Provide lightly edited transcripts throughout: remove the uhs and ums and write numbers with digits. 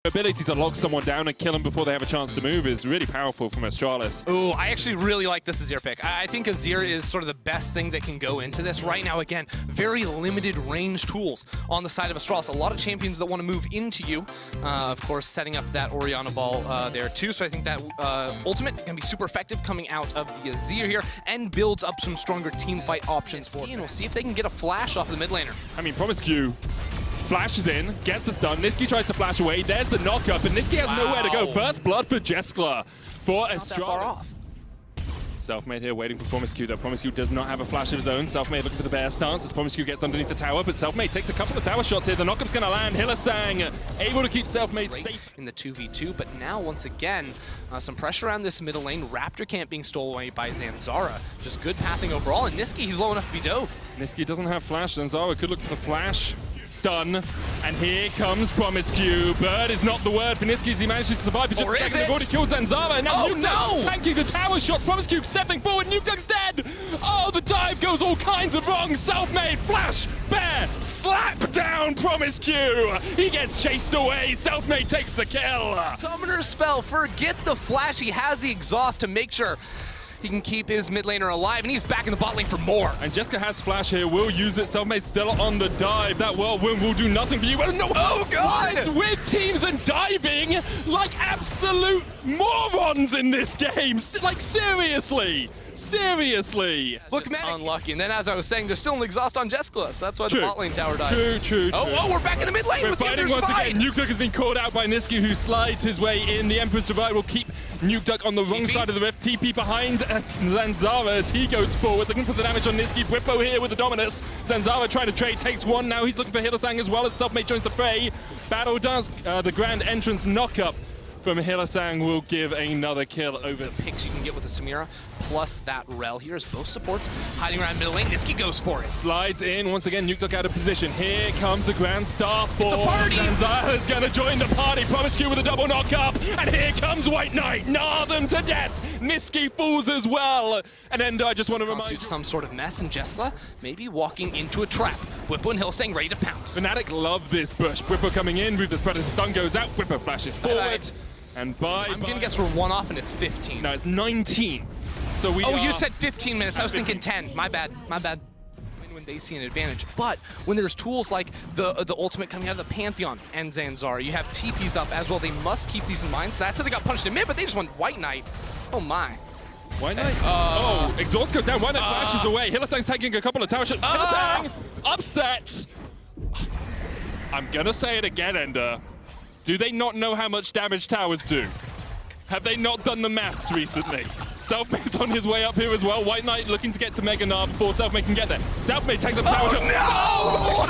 ability to lock someone down and kill them before they have a chance to move is really powerful from Astralis. Ooh, I actually really like this Azir pick. I think Azir is sort of the best thing that can go into this. Right now, again, very limited range tools on the side of Astralis. A lot of champions that want to move into you. Of course, setting up that Orianna ball there too. So I think that ultimate can be super effective coming out of the Azir here and builds up some stronger team fight options for him. And we'll see if they can get a flash off of the mid laner. I mean, Promiscu flashes in, gets the stun. Niski tries to flash away. There's the knock-up, and Niski has nowhere to go. First blood for Jeskla for Astralis. Far off. Selfmade here waiting for Promiscu, though. Promiscu does not have a flash of his own. Selfmade looking for the bear stance as Promiscu gets underneath the tower, but Selfmade takes a couple of tower shots here. The knock-up's going to land. Hylissang able to keep Selfmade safe. In the 2v2, but now, once again, some pressure around this middle lane. Raptor camp being stolen away by Zanzara. Just good pathing overall, and Niski, he's low enough to be dove. Niski doesn't have flash. Zanzara could look for the flash. Stun, and here comes Promiscu. Bird is not the word for Niski as he manages to survive for just a second. They've already killed Zanzara, and now Nuke tanking the tower shots. Promiscu stepping forward, Nuke's dead! Oh, the dive goes all kinds of wrong. Selfmade, flash, bear, slap down Promiscu! He gets chased away, Selfmade takes the kill! Summoner spell, forget the flash, he has the exhaust to make sure he can keep his mid laner alive, and he's back in the bot lane for more. And Jessica has flash here, will use it. Selfmade still on the dive. That whirlwind will do nothing for you. Oh, no. Oh, God! With teams and diving like absolute morons in this game. Like, seriously. Seriously. Look, unlucky. And then, as I was saying, there's still an exhaust on Jeskla, so that's why the bot lane tower died. True. Oh, we're back in the mid lane with the Emperor's once Divide. again. Nuke has been called out by Niski, who slides his way in. The Emperor's Divide will keep Nuke on the wrong side of the rift. TP behind Zanzara as he goes forward, looking for the damage on Niski. Whippo here with the dominus. Zanzara trying to trade, takes one. Now he's looking for Hylissang as well as Selfmade joins the fray. Battle does the grand entrance knock-up from Hylissang will give another kill over the picks you can get with the Samira, plus that Rel. Here's both supports hiding around middle lane. Niski goes for it. Slides in once again. Nuke out of position. Here comes the Grand Star for it's a party. Zanzara's going to join the party. Promiscu with a double knock-up, and here comes White Knight. Gnaw them to death. Niski falls as well. And Endo, I just want to remind you, some sort of mess, and Jeskla maybe walking into a trap. Whippo and Hylissang ready to pounce. Fnatic love this push. Whippo coming in. Ruthless Predator stun goes out. Whippo flashes forward. And I'm gonna guess we're one off and it's 15. No, it's 19. So we you said 15 minutes. I was thinking 10. My bad. When they see an advantage. But when there's tools like the ultimate coming out of the Pantheon and Zanzara, you have TPs up as well. They must keep these in mind. So that's how they got punished in mid, but they just went White Knight. Oh my. White Knight? Exhaust goes down. White Knight flashes away. Hylissang's taking a couple of tower shots. Hylissang upset. I'm gonna say it again, Ender. Do they not know how much damage towers do? Have they not done the maths recently? Selfmade's on his way up here as well. White Knight looking to get to Mega Narb before Selfmade can get there. Selfmade takes a tower shot. No!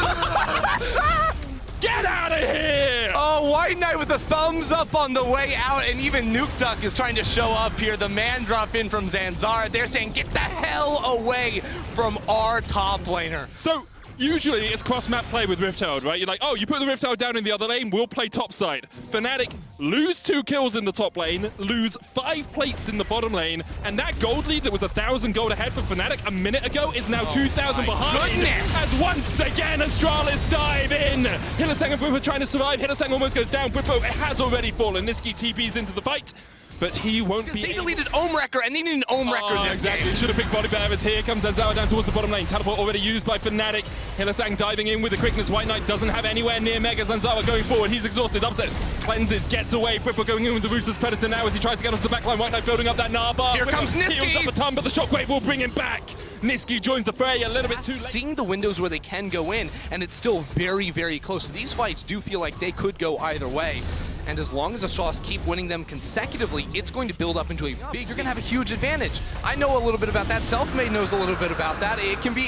Get out of here! Oh, White Knight with the thumbs up on the way out, and even Nuke is trying to show up here. The man drop in from Zanzara. They're saying, get the hell away from our top laner. So, usually it's cross-map play with Rift Herald, right? You're like, oh, you put the Rift Herald down in the other lane, we'll play topside. Fnatic lose 2 kills in the top lane, lose 5 plates in the bottom lane, and that gold lead that was 1,000 gold ahead for Fnatic a minute ago is now 2,000 behind. Goodness. As once again, Astralis dive in. Hylissang and Whippo trying to survive. Hylissang almost goes down. Whippo has already fallen. Niski TPs into the fight. But he won't be. They deleted Ohm Wrecker, and they need an Ohm Wrecker in this game. Should have picked Body Bear as here comes Zanzara down towards the bottom lane. Teleport already used by Fnatic. Hylissang diving in with the quickness. White Knight doesn't have anywhere near Mega. Zanzara going forward. He's exhausted. Upset. Cleanses. Gets away. Whippo going in with the Ruthless Predator now as he tries to get onto the backline. White Knight building up that Narbar. Here comes Niski. Heals up a ton, but the shockwave will bring him back. Niski joins the fray a little bit too late. Seeing the windows where they can go in, and it's still very, very close. So these fights do feel like they could go either way. And as long as Astralis keep winning them consecutively, it's going to build up into a big, you're going to have a huge advantage. I know a little bit about that. Selfmade knows a little bit about that. It can be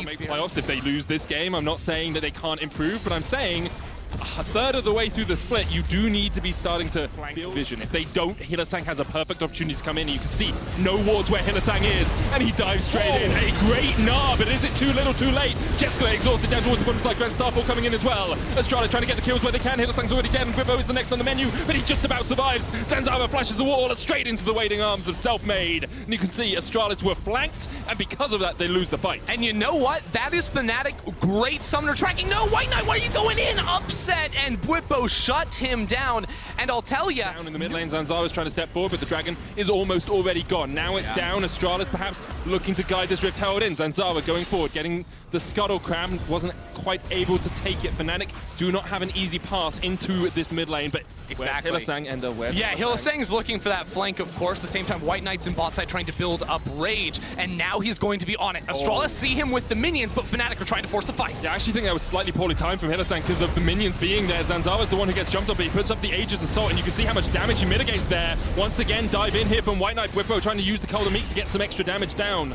make playoffs if they lose this game. I'm not saying that they can't improve, but I'm saying a third of the way through the split, you do need to be starting to build vision. If they don't, Hylissang has a perfect opportunity to come in. And you can see no wards where Hylissang is, and he dives straight in. A great Narb, but is it too little, too late? Jessica exhausted down towards the bottom side. Grand Starfall coming in as well. Astralis trying to get the kills where they can. Hylissang's already dead, and Whippo is the next on the menu, but he just about survives. Zanzara flashes the wall straight into the waiting arms of Selfmade. And you can see Astralis were flanked, and because of that, they lose the fight. And you know what? That is Fnatic. Great summoner tracking. No, White Knight, why are you going in? Upset. upset, and Bwipo shut him down. And I'll tell you, down in the mid lane, Zanzara's trying to step forward, but the dragon is almost already gone. Now it's down. Astralis perhaps looking to guide this rift held in. Zanzara going forward, getting the scuttle cram, wasn't quite able to take it. Fnatic do not have an easy path into this mid lane, but exactly. where's Hylissang and where's Hylissang's looking for that flank, of course. At the same time, White Knight's in bot side trying to build up rage, and now he's going to be on it. Astralis see him with the minions, but Fnatic are trying to force the fight. Yeah, I actually think that was slightly poorly timed from Hylissang because of the minions being there. Zanzara's the one who gets jumped up, but he puts up the Aegis Assault, and you can see how much damage he mitigates there. Once again, dive in here from White Knight. Bwipo trying to use the Cold Meat to get some extra damage down.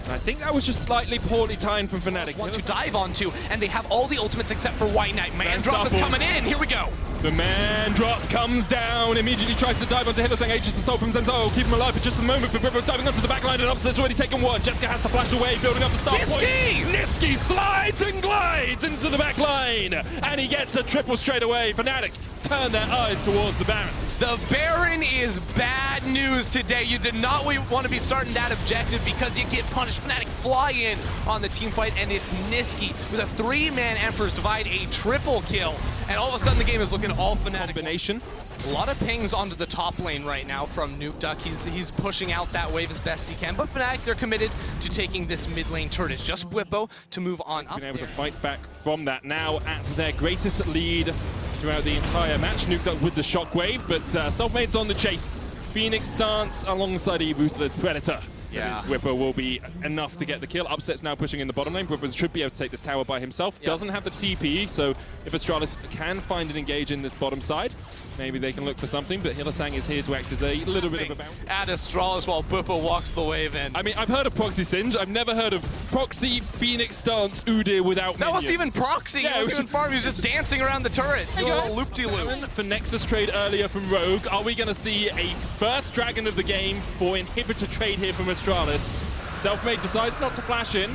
And I think that was just slightly poorly timed from Fnatic. Want to dive onto, and they have all the ultimates except for White Knight. Man drop is coming in. Here we go. The man drop comes down, immediately tries to dive onto Hylissang. Aegis Assault from Zanzara will keep him alive for just a moment, but Bwipo's diving onto the back line, and Upset's already taken one. Jessica has to flash away, building up the start point. Nisqy slides and glides into the back line, and he gets a triple straight away. Fnatic turn their eyes towards the Baron. The Baron is bad news today. You did not want to be starting that objective because you get punished. Fnatic fly in on the team fight, and it's Nisqy with a 3-man Emperor's Divide, a triple kill. And all of a sudden the game is looking all Fnatic. Combination. A lot of pings onto the top lane right now from Nukeduck. He's pushing out that wave as best he can. But Fnatic, they're committed to taking this mid lane turret. It's just Bwipo to move on up. Been able to fight back from that now at their greatest lead throughout the entire match. Nukeduck with the shockwave, but Selfmade's on the chase. Phoenix stance alongside a ruthless Predator. Yeah. Bwipo will be enough to get the kill. Upset's now pushing in the bottom lane. Bwipo should be able to take this tower by himself. Doesn't have the TP, so if Astralis can find and engage in this bottom side, maybe they can look for something, but Hylissang is here to act as a little bit of a bounce. At Astralis while Bwipo walks the wave in. I mean, I've heard of Proxy Singe. I've never heard of Proxy Phoenix Stance Udyr without That minions. wasn't even Proxy. Yeah, it wasn't even farm. He was just dancing around the turret. Hey doing a guys, loop-de-loop. For Nexus trade earlier from Rogue, are we going to see a first dragon of the game for inhibitor trade here from Astralis? Selfmade decides not to flash in.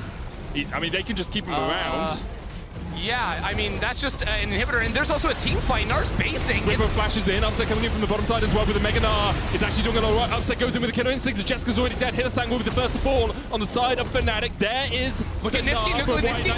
I mean, they can just keep him around. Yeah, I mean, that's just an inhibitor. And there's also a team fight. Nar's basing. Bwipo flashes in. Upset coming in from the bottom side as well with a Mega Gnar. Is actually doing it all right. Upset goes in with a killer instinct. Jessica's already dead. Hylissang will be the first to fall on the side of Fnatic. There is Look at Nisqy.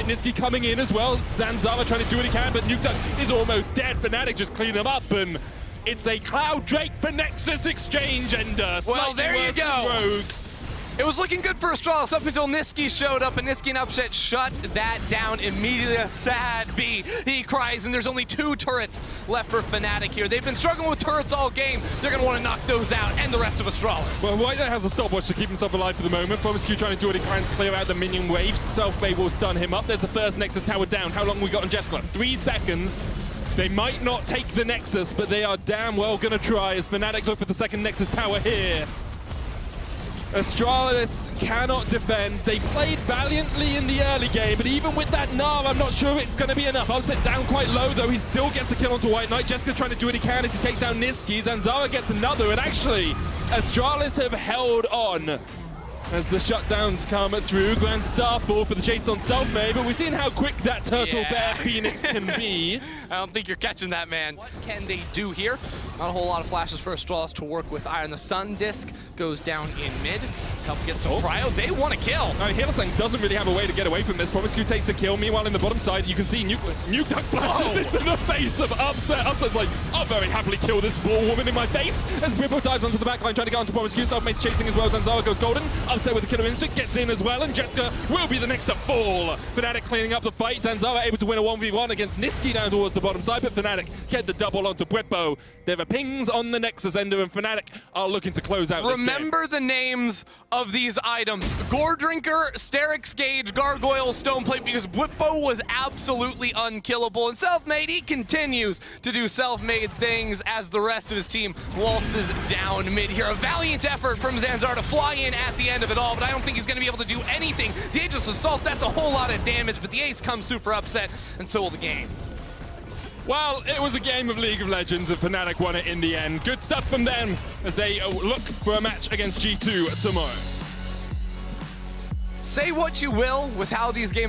Nisqy coming in as well. Zanzara trying to do what he can, but Nukeduck is almost dead. Fnatic just clean him up, and it's a Cloud Drake for Nexus exchange, and well, there you go. Rogues. It was looking good for Astralis up until Nisqy showed up, and Nisqy and Upset shut that down immediately. A sad B. He cries, and there's only 2 turrets left for Fnatic here. They've been struggling with turrets all game. They're going to want to knock those out, and the rest of Astralis. Well, White Knight has a stopwatch to keep himself alive for the moment. Promiscu trying to do what he can to clear out the minion waves. Selfmade will stun him up. There's the first Nexus tower down. How long we got on Jessica? 3 seconds. They might not take the Nexus, but they are damn well going to try as Fnatic look for the second Nexus tower here. Astralis cannot defend. They played valiantly in the early game, but even with that Gnar, I'm not sure it's going to be enough. Upset down quite low, though. He still gets the kill onto White Knight. Jessica trying to do what he can as he takes down Nisqy. Zanzara gets another, and actually, Astralis have held on as the shutdowns come through. Grand Starfall for the chase on Selfmade, but we've seen how quick that Turtle Bear Phoenix can be. I don't think you're catching that, man. What can they do here? Not a whole lot of flashes for Astralis to work with. Iron the Sun disc goes down in mid. Help get some cryo. They want to kill. I mean, Hylissang doesn't really have a way to get away from this. Promiscu takes the kill. Meanwhile, in the bottom side, you can see Nukeduck flashes into the face of Upset. Upset's like, I'll very happily kill this ball woman in my face. As Bwipo dives onto the backline, trying to get onto Promiscu. Selfmade's chasing as well. Zanzara goes golden. Upset with the killer instinct, gets in as well, and Jessica will be the next to fall. Fnatic cleaning up the fight. Zanzara able to win a 1v1 against Nisqy down towards the bottom side, but Fnatic get the double onto Bwipo. There are pings on the Nexus ender, and Fnatic are looking to close out this game. Remember the names of these items. Gore Drinker, Sterix Gauge, Gargoyle, Stoneplate, because Bwipo was absolutely unkillable. And Selfmade, he continues to do Selfmade things as the rest of his team waltzes down mid here. A valiant effort from Zanzara to fly in at the end of it all, but I don't think he's going to be able to do anything. The Aegis Assault, that's a whole lot of damage, but the ace comes through for Upset, and so will the game. Well, it was a game of League of Legends, and Fnatic won it in the end. Good stuff from them as they look for a match against G2 tomorrow. Say what you will with how these games